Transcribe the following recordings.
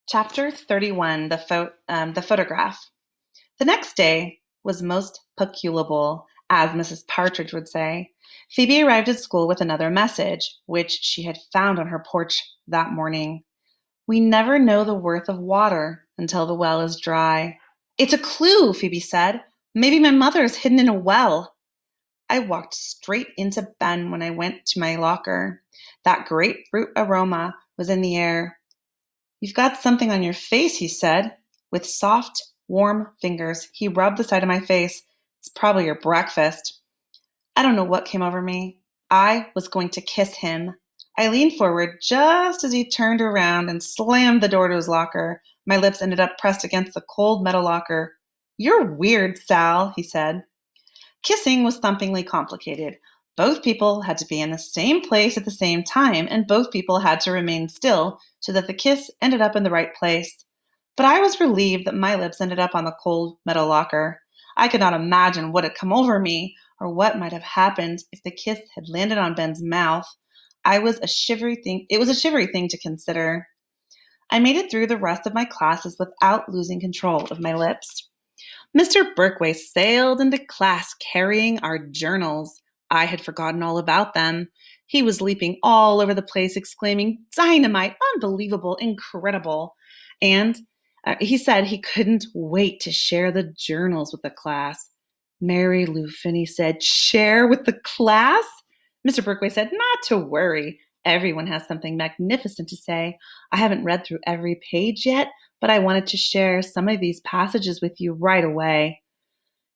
Chapter 31, the photograph. The next day was most peculable, as Mrs. Partridge would say. Phoebe arrived at school with another message, which she had found on her porch that morning. We never know the worth of water until the well is dry. It's a clue, Phoebe said. Maybe my mother is hidden in a well. I walked straight into Ben when I went to my locker. That grapefruit aroma was in the air. You've got something on your face, he said. With soft, warm fingers, he rubbed the side of my face. It's probably your breakfast. I don't know what came over me. I was going to kiss him. I leaned forward just as he turned around and slammed the door to his locker. My lips ended up pressed against the cold metal locker. You're weird, Sal, he said. Kissing was thumpingly complicated. Both people had to be in the same place at the same time, and both people had to remain still so that the kiss ended up in the right place. But I was relieved that my lips ended up on the cold metal locker. I could not imagine what had come over me or what might have happened if the kiss had landed on Ben's mouth. It was a shivery thing to consider. I made it through the rest of my classes without losing control of my lips. Mr. Berkway sailed into class carrying our journals. I had forgotten all about them. He was leaping all over the place, exclaiming, "Dynamite! Unbelievable! Incredible!" And he said he couldn't wait to share the journals with the class. Mary Lou Finney said, "Share with the class?" Mr. Berkway said, "Not to worry. Everyone has something magnificent to say. I haven't read through every page yet, but I wanted to share some of these passages with you right away."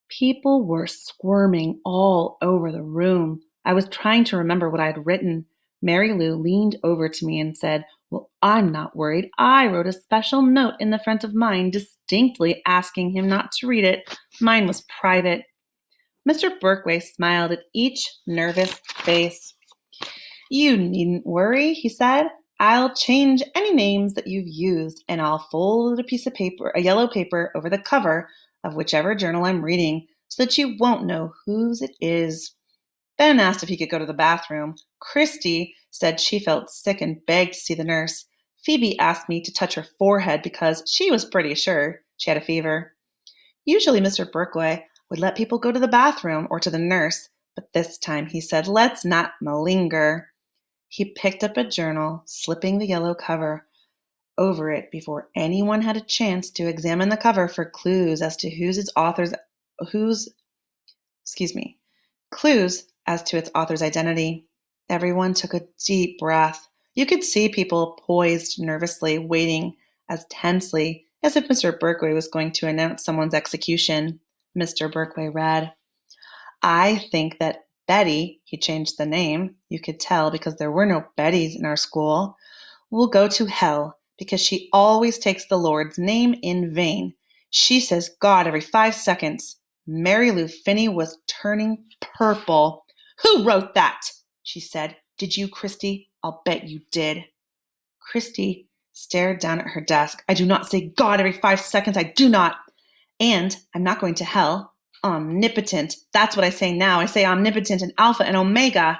People were squirming all over the room. I was trying to remember what I had written. Mary Lou leaned over to me and said, "Well, I'm not worried. I wrote a special note in the front of mine, distinctly asking him not to read it. Mine was private." Mr. Berkway smiled at each nervous face. "You needn't worry," he said. "I'll change any names that you've used, and I'll fold a yellow paper over the cover of whichever journal I'm reading so that you won't know whose it is." Ben asked if he could go to the bathroom. Christy said she felt sick and begged to see the nurse. Phoebe asked me to touch her forehead because she was pretty sure she had a fever. Usually Mr. Berkway would let people go to the bathroom or to the nurse, but this time he said, "Let's not malinger." He picked up a journal, slipping the yellow cover over it before anyone had a chance to examine the cover for clues as to whose clues as to its author's identity. Everyone took a deep breath. You could see people poised nervously, waiting as tensely as if Mr. Berkway was going to announce someone's execution. Mr. Berkway read, "I think that Betty," he changed the name, you could tell because there were no Bettys in our school, "will go to hell because she always takes the Lord's name in vain. She says God every 5 seconds." Mary Lou Finney was turning purple. "Who wrote that?" she said. "Did you, Christy? I'll bet you did." Christy stared down at her desk. "I do not say God every 5 seconds. I do not. And I'm not going to hell. Omnipotent. That's what I say now. I say omnipotent and Alpha and Omega."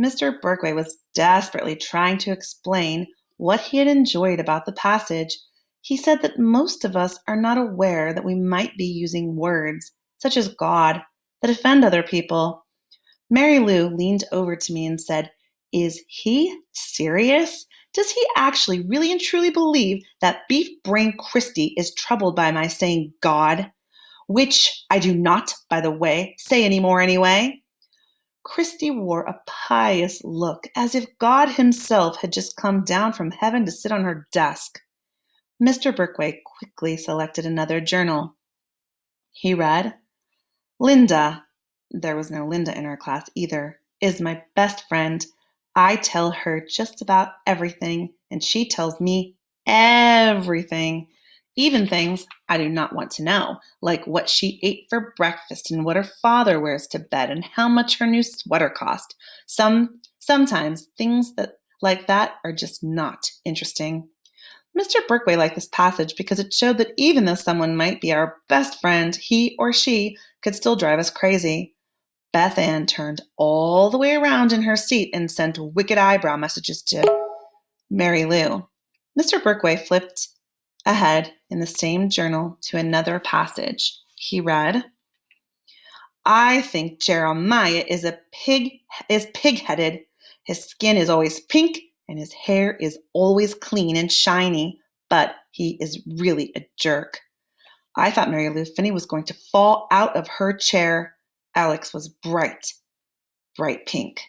Mr. Berkway was desperately trying to explain what he had enjoyed about the passage. He said that most of us are not aware that we might be using words, such as God, that offend other people. Mary Lou leaned over to me and said, "Is he serious? Does he actually really and truly believe that Beef Brain Christy is troubled by my saying God? Which I do not, by the way, say anymore anyway." Christy wore a pious look, as if God himself had just come down from heaven to sit on her desk. Mr. Berkway quickly selected another journal. He read, "Linda," there was no Linda in our class either, "is my best friend. I tell her just about everything, and she tells me everything. Even things I do not want to know, like what she ate for breakfast and what her father wears to bed and how much her new sweater cost. Sometimes things like that are just not interesting." Mr. Berkway liked this passage because it showed that even though someone might be our best friend, he or she could still drive us crazy. Beth Ann turned all the way around in her seat and sent wicked eyebrow messages to Mary Lou. Mr. Berkway flipped ahead in the same journal to another passage. He read, I think Jeremiah is pig-headed. His skin is always pink and his hair is always clean and shiny, but he is really a jerk. I thought Mary Lou Finney was going to fall out of her chair. Alex was bright pink.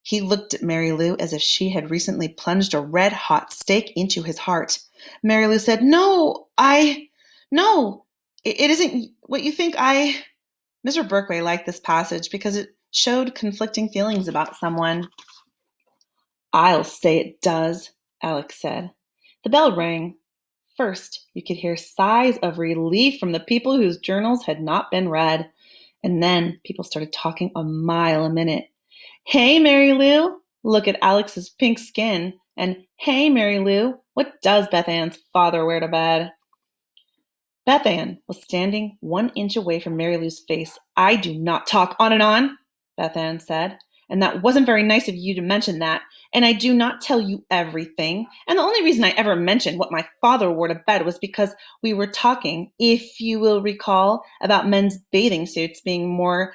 He looked at Mary Lou as if she had recently plunged a red-hot stake into his heart. Mary Lou said, No, it isn't what you think. Mr. Berkway liked this passage because it showed conflicting feelings about someone. I'll say it does, Alex said. The bell rang. First, you could hear sighs of relief from the people whose journals had not been read. And then people started talking a mile a minute. Hey, Mary Lou, look at Alex's pink skin. And hey, Mary Lou, what does Beth Ann's father wear to bed? Beth Ann was standing 1 inch away from Mary Lou's face. I do not talk on and on, Beth Ann said. And that wasn't very nice of you to mention that. And I do not tell you everything. And the only reason I ever mentioned what my father wore to bed was because we were talking, if you will recall, about men's bathing suits being more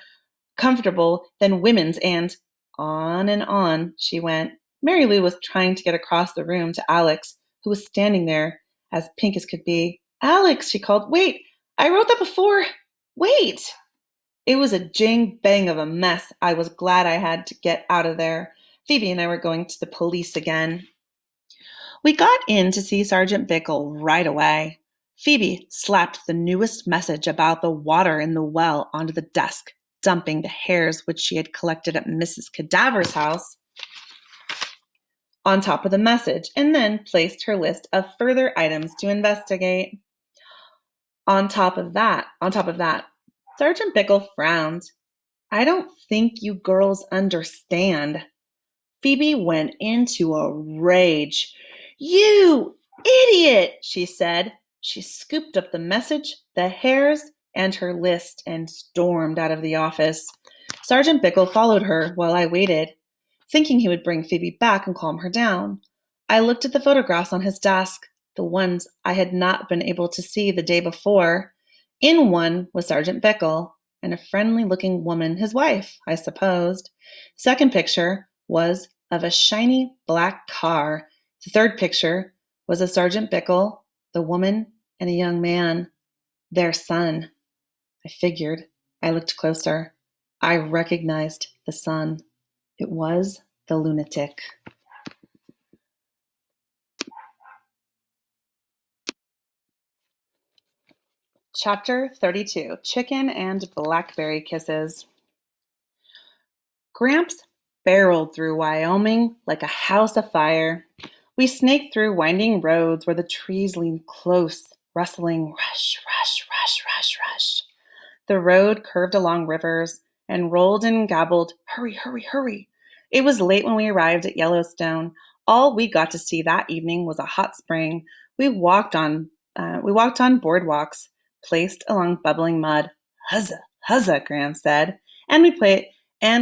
comfortable than women's, and on she went. Mary Lou was trying to get across the room to Alex, who was standing there as pink as could be. Alex, she called. Wait, I wrote that before. Wait. It was a jing-bang of a mess. I was glad I had to get out of there. Phoebe and I were going to the police again. We got in to see Sergeant Bickle right away. Phoebe slapped the newest message about the water in the well onto the desk, dumping the hairs which she had collected at Mrs. Cadaver's house on top of the message, and then placed her list of further items to investigate. On top of that, Sergeant Bickle frowned. I don't think you girls understand. Phoebe went into a rage. You idiot, she said. She scooped up the message, the hairs, and her list and stormed out of the office. Sergeant Bickle followed her while I waited, thinking he would bring Phoebe back and calm her down. I looked at the photographs on his desk, the ones I had not been able to see the day before. In one was Sergeant Bickle and a friendly-looking woman, his wife, I supposed. Second picture was of a shiny black car. The third picture was of Sergeant Bickle, the woman, and a young man, their son. I figured. I looked closer. I recognized the son. It was the lunatic. Chapter 32, Chicken and Blackberry Kisses. Gramps barreled through Wyoming like a house afire. We snaked through winding roads where the trees leaned close, rustling rush, rush, rush, rush, rush. The road curved along rivers and rolled and gabbled, hurry, hurry, hurry. It was late when we arrived at Yellowstone. All we got to see that evening was a hot spring. We walked on boardwalks placed along bubbling mud. Huzza, huzza, Graham said. And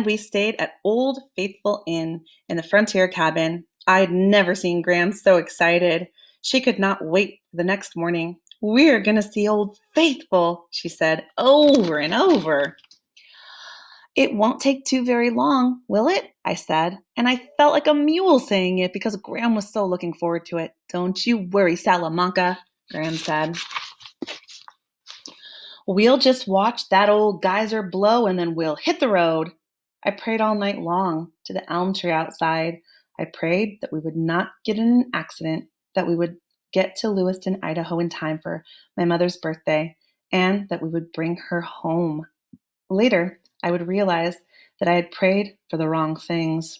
we stayed at Old Faithful Inn in the frontier cabin. I'd never seen Graham so excited. She could not wait for the next morning. We're going to see Old Faithful, she said over and over. It won't take too very long, will it? I said, and I felt like a mule saying it because Graham was so looking forward to it. Don't you worry, Salamanca, Graham said. We'll just watch that old geyser blow and then we'll hit the road. I prayed all night long to the elm tree outside. I prayed that we would not get in an accident, that we would get to Lewiston, Idaho in time for my mother's birthday, and that we would bring her home. Later, I would realize that I had prayed for the wrong things.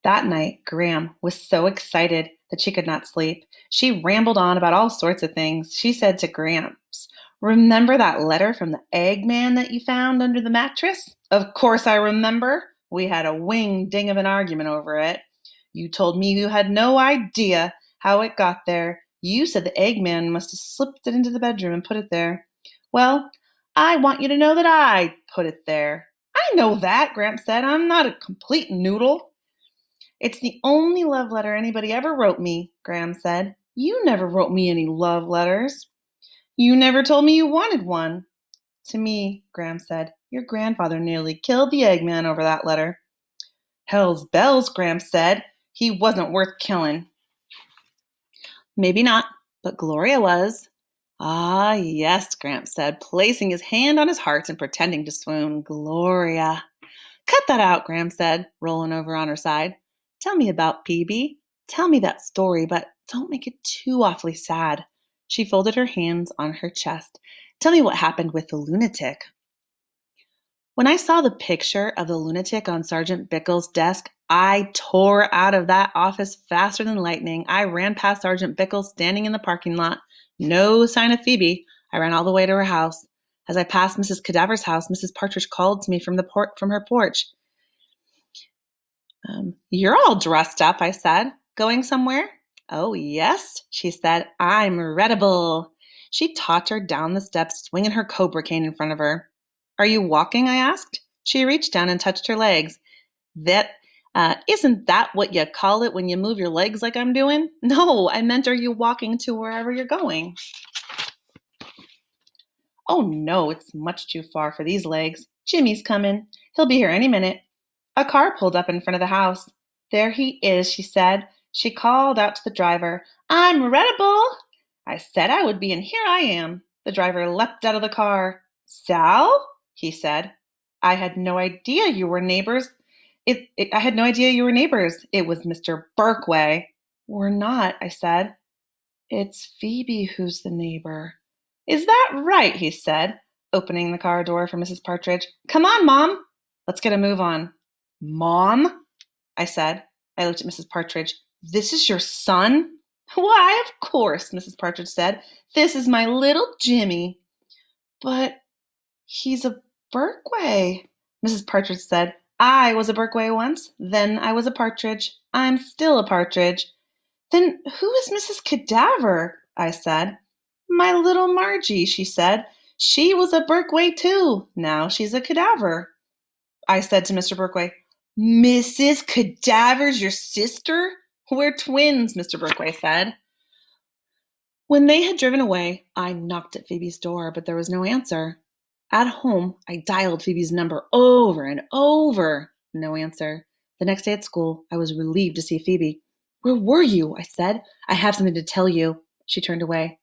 That night, Graham was so excited that she could not sleep. She rambled on about all sorts of things. She said to Gramps, "Remember that letter from the Eggman that you found under the mattress?" "Of course I remember. We had a wing-ding of an argument over it. You told me you had no idea how it got there. You said the Eggman must have slipped it into the bedroom and put it there. Well, I want you to know that I put it there." "I know that," Gramps said. "I'm not a complete noodle." "It's the only love letter anybody ever wrote me," Graham said. You never wrote me any love letters. You never told me you wanted one. To me, Graham said, your grandfather nearly killed the Eggman over that letter. Hell's bells, Graham said. He wasn't worth killing. Maybe not, but Gloria was. Ah, yes, Gramps said, placing his hand on his heart and pretending to swoon. Gloria. Cut that out, Gramps said, rolling over on her side. Tell me about Phoebe. Tell me that story, but don't make it too awfully sad. She folded her hands on her chest. Tell me what happened with the lunatic. When I saw the picture of the lunatic on Sergeant Bickle's desk, I tore out of that office faster than lightning. I ran past Sergeant Bickle standing in the parking lot. No sign of Phoebe. I ran all the way to her house. As I passed Mrs. Cadaver's house, Mrs. Partridge called to me from her porch. You're all dressed up, I said. Going somewhere? Oh, yes, she said. I'm readable. She tottered down the steps, swinging her cobra cane in front of her. Are you walking? I asked. She reached down and touched her legs. Isn't that what you call it when you move your legs like I'm doing? No, I meant are you walking to wherever you're going? Oh no, it's much too far for these legs. Jimmy's coming. He'll be here any minute. A car pulled up in front of the house. There he is, she said. She called out to the driver. I'm readable. I said I would be, and here I am. The driver leapt out of the car. Sal? He said. I had no idea you were neighbors. I had no idea you were neighbors. It was Mr. Berkway. We're not, I said. It's Phoebe who's the neighbor. Is that right? He said, opening the car door for Mrs. Partridge. Come on, Mom. Let's get a move on. Mom? I said. I looked at Mrs. Partridge. This is your son? Why, of course, Mrs. Partridge said. This is my little Jimmy. But he's a Berkway, Mrs. Partridge said. I was a Berkway once, then I was a partridge. I'm still a partridge. Then who is Mrs. Cadaver? I said. My little Margie, she said. She was a Berkway too. Now she's a cadaver. I said to Mr. Berkway, Mrs. Cadaver's your sister? We're twins, Mr. Berkway said. When they had driven away, I knocked at Phoebe's door, but there was no answer. At home, I dialed Phoebe's number over and over. No answer. The next day at school, I was relieved to see Phoebe. Where were you? I said. I have something to tell you. She turned away.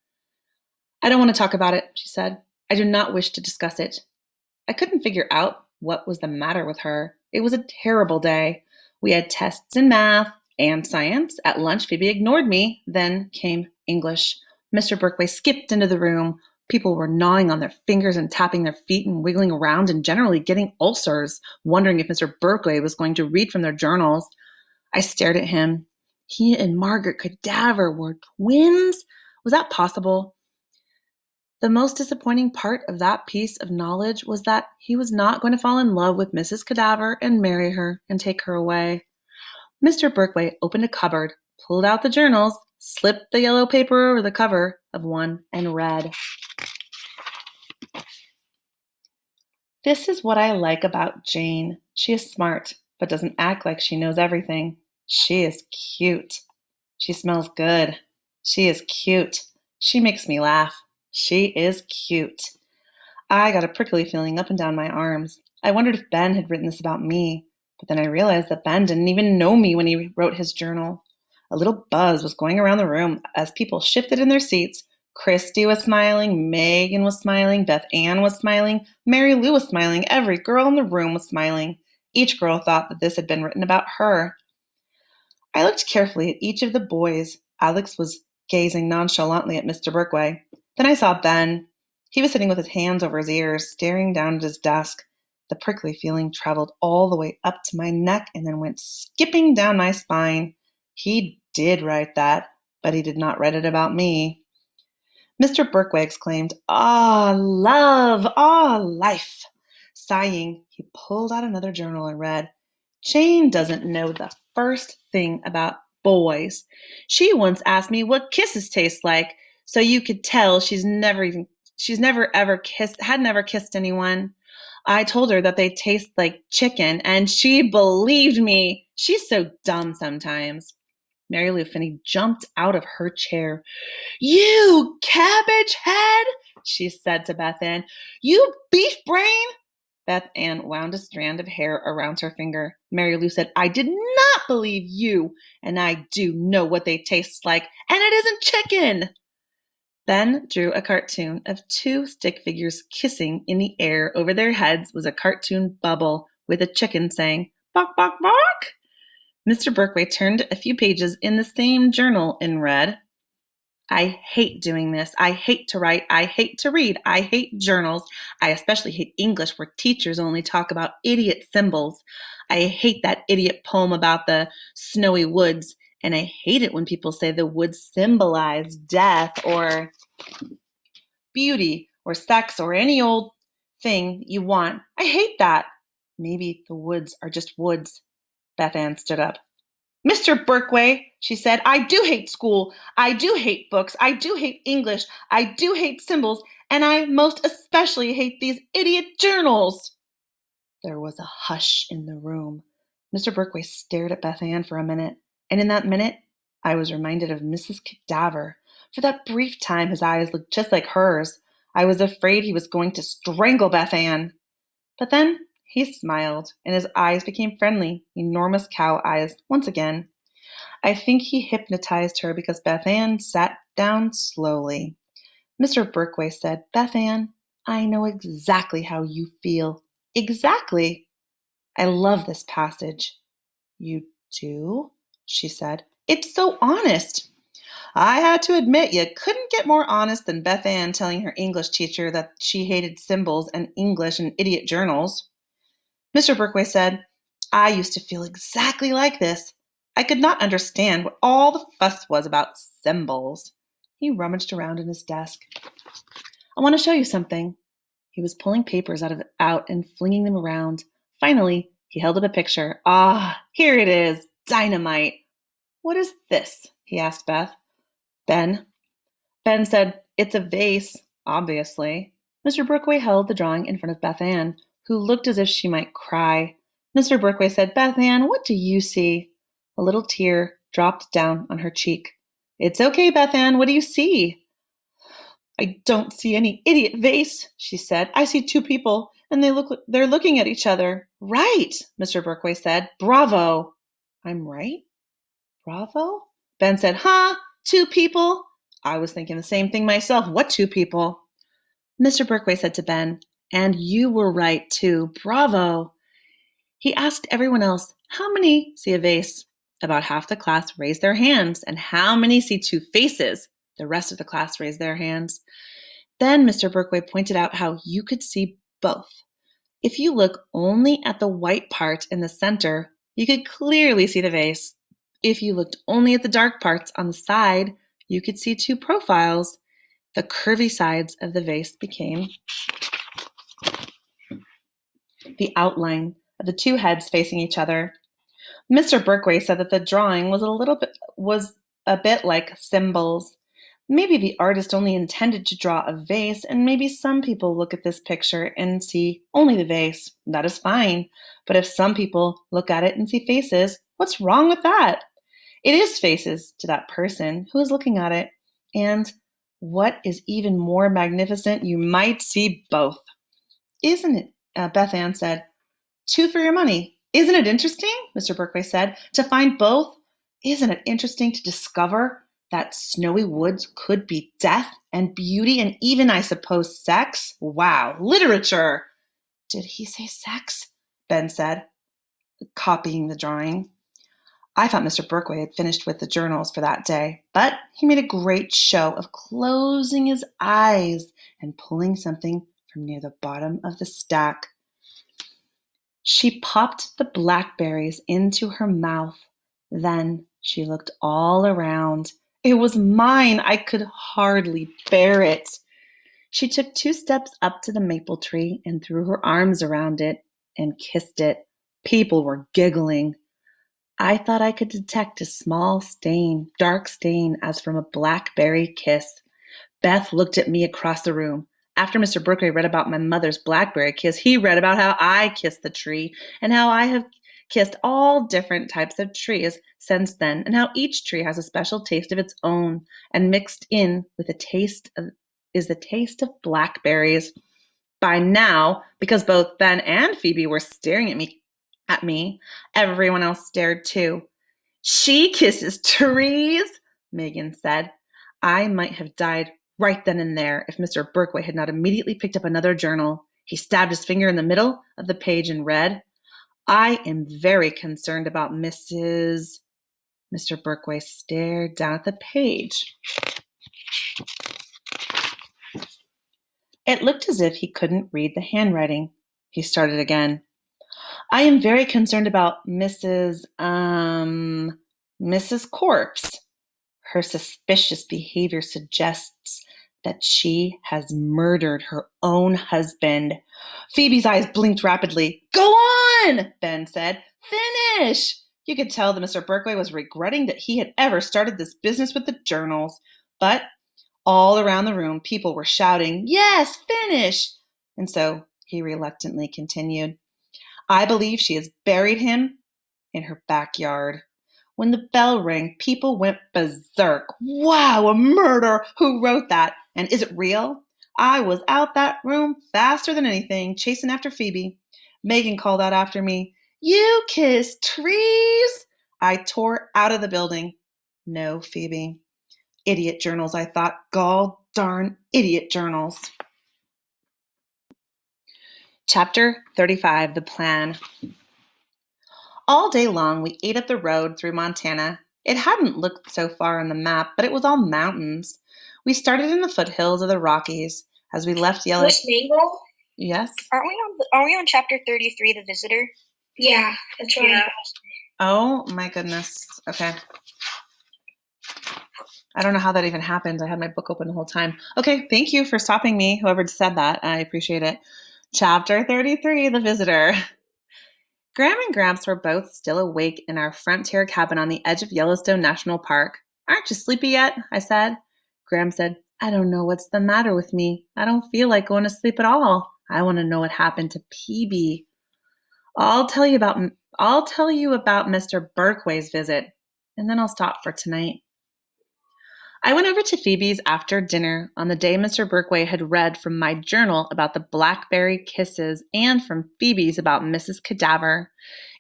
I don't want to talk about it, she said. I do not wish to discuss it. I couldn't figure out what was the matter with her. It was a terrible day. We had tests in math and science. At lunch, Phoebe ignored me. Then came English. Mr. Berkway skipped into the room. People were gnawing on their fingers and tapping their feet and wiggling around and generally getting ulcers, wondering if Mr. Berkway was going to read from their journals. I stared at him. He and Margaret Cadaver were twins? Was that possible? The most disappointing part of that piece of knowledge was that he was not going to fall in love with Mrs. Cadaver and marry her and take her away. Mr. Berkway opened a cupboard, pulled out the journals, slipped the yellow paper over the cover of one, and read. This is what I like about Jane. She is smart, but doesn't act like she knows everything. She is cute. She smells good. She is cute. She makes me laugh. She is cute. I got a prickly feeling up and down my arms. I wondered if Ben had written this about me, but then I realized that Ben didn't even know me when he wrote his journal. A little buzz was going around the room as people shifted in their seats. Christy was smiling, Megan was smiling, Beth Ann was smiling, Mary Lou was smiling, every girl in the room was smiling. Each girl thought that this had been written about her. I looked carefully at each of the boys. Alex was gazing nonchalantly at Mr. Berkway. Then I saw Ben. He was sitting with his hands over his ears, staring down at his desk. The prickly feeling traveled all the way up to my neck and then went skipping down my spine. He did write that, but he did not write it about me. Mr. Berkway exclaimed, Ah, love, ah, life. Sighing, he pulled out another journal and read, Jane doesn't know the first thing about boys. She once asked me what kisses taste like, so you could tell she's never ever kissed anyone. I told her that they taste like chicken, and she believed me. She's so dumb sometimes. Mary Lou Finney jumped out of her chair. "You cabbage head," she said to Beth Ann. "You beef brain." Beth Ann wound a strand of hair around her finger. Mary Lou said, "I did not believe you, and I do know what they taste like, and it isn't chicken." Ben drew a cartoon of two stick figures kissing in the air. Over their heads was a cartoon bubble with a chicken saying, "Bok, bok, bok." Mr. Berkway turned a few pages in the same journal and read, "I hate doing this. I hate to write. I hate to read. I hate journals. I especially hate English where teachers only talk about idiot symbols. I hate that idiot poem about the snowy woods. And I hate it when people say the woods symbolize death or beauty or sex or any old thing you want. I hate that." "Maybe the woods are just woods." Beth Ann stood up. "Mr. Berkway," she said, "I do hate school. I do hate books. I do hate English. I do hate symbols. And I most especially hate these idiot journals." There was a hush in the room. Mr. Berkway stared at Beth Ann for a minute. And in that minute, I was reminded of Mrs. Cadaver. For that brief time, his eyes looked just like hers. I was afraid he was going to strangle Beth Ann. But then he smiled, and his eyes became friendly, enormous cow eyes once again. I think he hypnotized her because Beth Ann sat down slowly. Mr. Berkway said, "Beth Ann, I know exactly how you feel. Exactly. I love this passage." "You do?" she said. "It's so honest." I had to admit you couldn't get more honest than Beth Ann telling her English teacher that she hated symbols and English and idiot journals. Mr. Berkway said, "I used to feel exactly like this. I could not understand what all the fuss was about symbols." He rummaged around in his desk. "I want to show you something." He was pulling papers out and flinging them around. Finally, he held up a picture. "Ah, here it is. Dynamite." "What is this?" he asked Beth. "Ben." Ben said, "It's a vase, obviously." Mr. Berkway held the drawing in front of Beth Ann, who looked as if she might cry. Mr. Berkway said, "Beth Ann, what do you see?" A little tear dropped down on her cheek. "It's okay, Beth Ann. What do you see?" "I don't see any idiot vase," she said. "I see two people, and they're looking at each other." "Right," Mr. Berkway said. "Bravo." "I'm right? Bravo?" Ben said, "Huh? Two people?" "I was thinking the same thing myself. What two people?" Mr. Berkway said to Ben, "And you were right, too. Bravo." He asked everyone else, "How many see a vase?" About half the class raised their hands. "And how many see two faces?" The rest of the class raised their hands. Then Mr. Berkway pointed out how you could see both. If you look only at the white part in the center, you could clearly see the vase. If you looked only at the dark parts on the side, you could see two profiles. The curvy sides of the vase became the outline of the two heads facing each other. Mr. Berkway said that the drawing was a bit like symbols. Maybe the artist only intended to draw a vase, and maybe some people look at this picture and see only the vase. That is fine. But if some people look at it and see faces, what's wrong with that? It is faces to that person who is looking at it. And what is even more magnificent, you might see both. "Isn't it?" Beth Ann said. "Two for your money. Isn't it interesting?" Mr. Berkway said. "To find both? Isn't it interesting to discover that snowy woods could be death and beauty and even, I suppose, sex? Wow, literature." "Did he say sex?" Ben said, copying the drawing. I thought Mr. Berkway had finished with the journals for that day, but he made a great show of closing his eyes and pulling something from near the bottom of the stack. She popped the blackberries into her mouth. Then she looked all around. It was mine. I could hardly bear it. She took 2 steps up to the maple tree and threw her arms around it and kissed it. People were giggling. I thought I could detect a small stain, dark stain, as from a blackberry kiss. Beth looked at me across the room. After Mr. Berkway read about my mother's blackberry kiss, he read about how I kissed the tree and how I have kissed all different types of trees since then, and how each tree has a special taste of its own, and mixed in with the taste of blackberries. By now, because both Ben and Phoebe were staring at me, everyone else stared too. She kisses trees, Megan said. I might have died right then and there if Mr. Berkway had not immediately picked up another journal. He stabbed his finger in the middle of the page and read, I am very concerned about Mrs. Mr. Berkway stared down at the page. It looked as if he couldn't read the handwriting. He started again. I am very concerned about Mrs. Corpse. Her suspicious behavior suggests that she has murdered her own husband. Phoebe's eyes blinked rapidly. Go on, Ben said. Finish! You could tell that Mr. Berkway was regretting that he had ever started this business with the journals. But all around the room, people were shouting, Yes, finish! And so he reluctantly continued. I believe she has buried him in her backyard. When the bell rang, people went berserk. Wow, a murder! Who wrote that? And is it real? I was out that room faster than anything, chasing after Phoebe. Megan called out after me, You kiss trees! I tore out of the building. No, Phoebe. Idiot journals, I thought. Gall darn idiot journals. Chapter 35, The Plan. All day long, we ate up the road through Montana. It hadn't looked so far on the map, but it was all mountains. We started in the foothills of the Rockies. As we left Miss Mangle? Yes? Are we on chapter 33, The Visitor? Yeah, that's right. Yeah. Oh, my goodness. Okay. I don't know how that even happened. I had my book open the whole time. Okay, thank you for stopping me, whoever said that. I appreciate it. Chapter 33, The Visitor. Graham and Gramps were both still awake in our frontier cabin on the edge of Yellowstone National Park. Aren't you sleepy yet? I said. Graham said, I don't know what's the matter with me. I don't feel like going to sleep at all. I want to know what happened to Peebee. I'll tell you about Mr. Berkway's visit, and then I'll stop for tonight. I went over to Phoebe's after dinner on the day Mr. Berkway had read from my journal about the blackberry kisses and from Phoebe's about Mrs. Cadaver.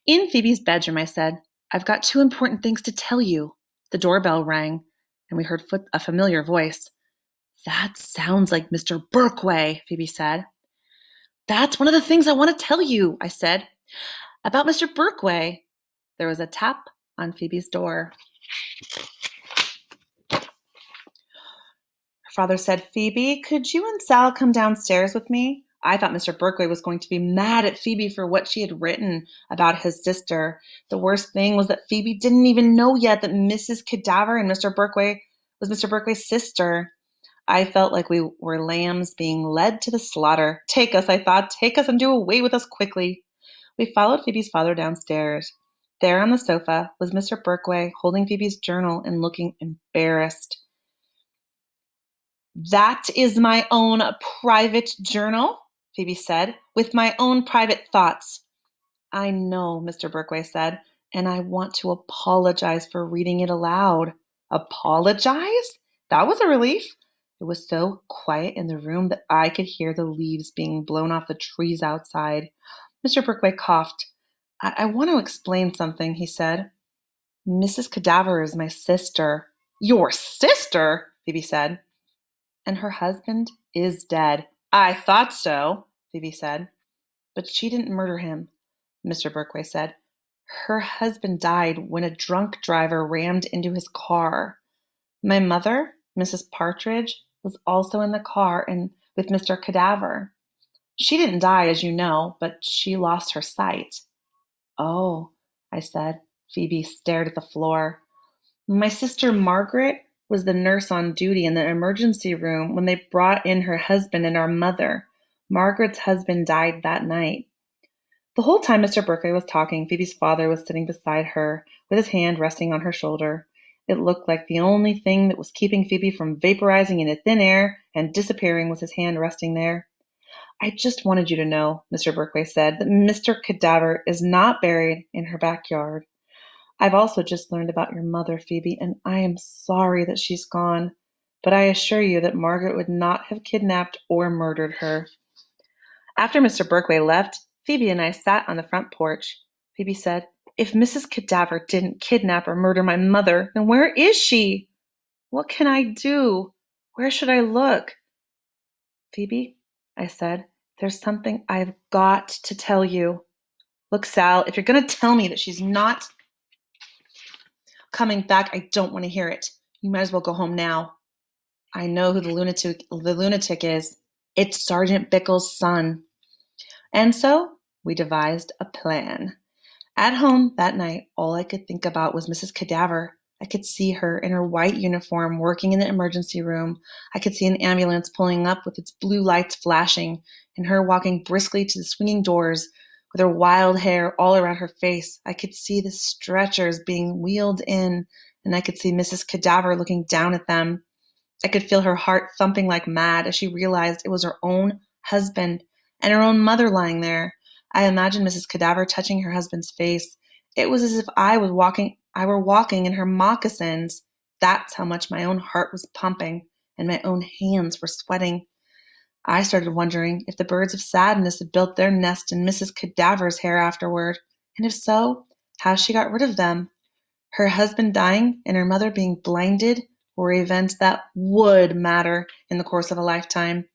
In Phoebe's bedroom, I said, I've got 2 important things to tell you. The doorbell rang, and we heard a familiar voice. That sounds like Mr. Berkway, Phoebe said. That's one of the things I want to tell you, I said. About Mr. Berkway. There was a tap on Phoebe's door. Father said, Phoebe, could you and Sal come downstairs with me? I thought Mr. Berkway was going to be mad at Phoebe for what she had written about his sister. The worst thing was that Phoebe didn't even know yet that Mrs. Cadaver and Mr. Berkway was Mr. Berkway's sister. I felt like we were lambs being led to the slaughter. Take us, I thought, take us and do away with us quickly. We followed Phoebe's father downstairs. There on the sofa was Mr. Berkway holding Phoebe's journal and looking embarrassed. That is my own private journal, Phoebe said, with my own private thoughts. I know, Mr. Berkway said, and I want to apologize for reading it aloud. Apologize? That was a relief. It was so quiet in the room that I could hear the leaves being blown off the trees outside. Mr. Berkway coughed. I want to explain something, he said. Mrs. Cadaver is my sister. Your sister? Phoebe said. And her husband is dead. I thought so, Phoebe said. But she didn't murder him, Mr. Berkway said. Her husband died when a drunk driver rammed into his car. My mother, Mrs. Partridge, was also in the car and with Mr. Cadaver. She didn't die, as you know, but she lost her sight. Oh, I said. Phoebe stared at the floor. My sister Margaret was the nurse on duty in the emergency room when they brought in her husband and our mother. Margaret's husband died that night. The whole time Mr. Berkway was talking, Phoebe's father was sitting beside her with his hand resting on her shoulder. It looked like the only thing that was keeping Phoebe from vaporizing into thin air and disappearing was his hand resting there. I just wanted you to know, Mr. Berkway said, that Mr. Cadaver is not buried in her backyard. I've also just learned about your mother, Phoebe, and I am sorry that she's gone, but I assure you that Margaret would not have kidnapped or murdered her. After Mr. Berkway left, Phoebe and I sat on the front porch. Phoebe said, "If Mrs. Cadaver didn't kidnap or murder my mother, then where is she? What can I do? Where should I look?" "Phoebe," I said, "there's something I've got to tell you." "Look, Sal, if you're going to tell me that she's not coming back, I don't want to hear it. You might as well go home now." "I know who the lunatic is. It's Sergeant Bickle's son." And so we devised a plan. At home that night, all I could think about was Mrs. Cadaver. I could see her in her white uniform working in the emergency room. I could see an ambulance pulling up with its blue lights flashing, and her walking briskly to the swinging doors with her wild hair all around her face. I could see the stretchers being wheeled in, and I could see Mrs. Cadaver looking down at them. I could feel her heart thumping like mad as she realized it was her own husband and her own mother lying there. I imagined Mrs. Cadaver touching her husband's face. It was as if I were walking in her moccasins. That's how much my own heart was pumping, and my own hands were sweating. I started wondering if the birds of sadness had built their nest in Mrs. Cadaver's hair afterward, and if so, how she got rid of them. Her husband dying and her mother being blinded were events that would matter in the course of a lifetime.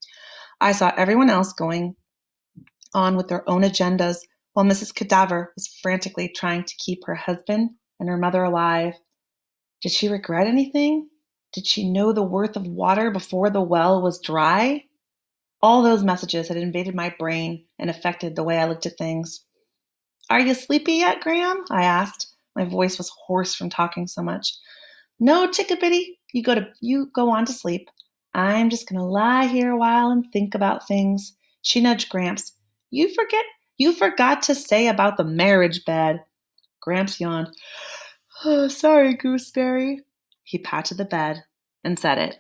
I saw everyone else going on with their own agendas while Mrs. Cadaver was frantically trying to keep her husband and her mother alive. Did she regret anything? Did she know the worth of water before the well was dry? All those messages had invaded my brain and affected the way I looked at things. "Are you sleepy yet, Graham?" I asked. My voice was hoarse from talking so much. "No, Chickabiddy, you go on to sleep. I'm just going to lie here a while and think about things." She nudged Gramps. You forgot to say about the marriage bed." Gramps yawned. "Oh, sorry, Gooseberry." He patted the bed and said it.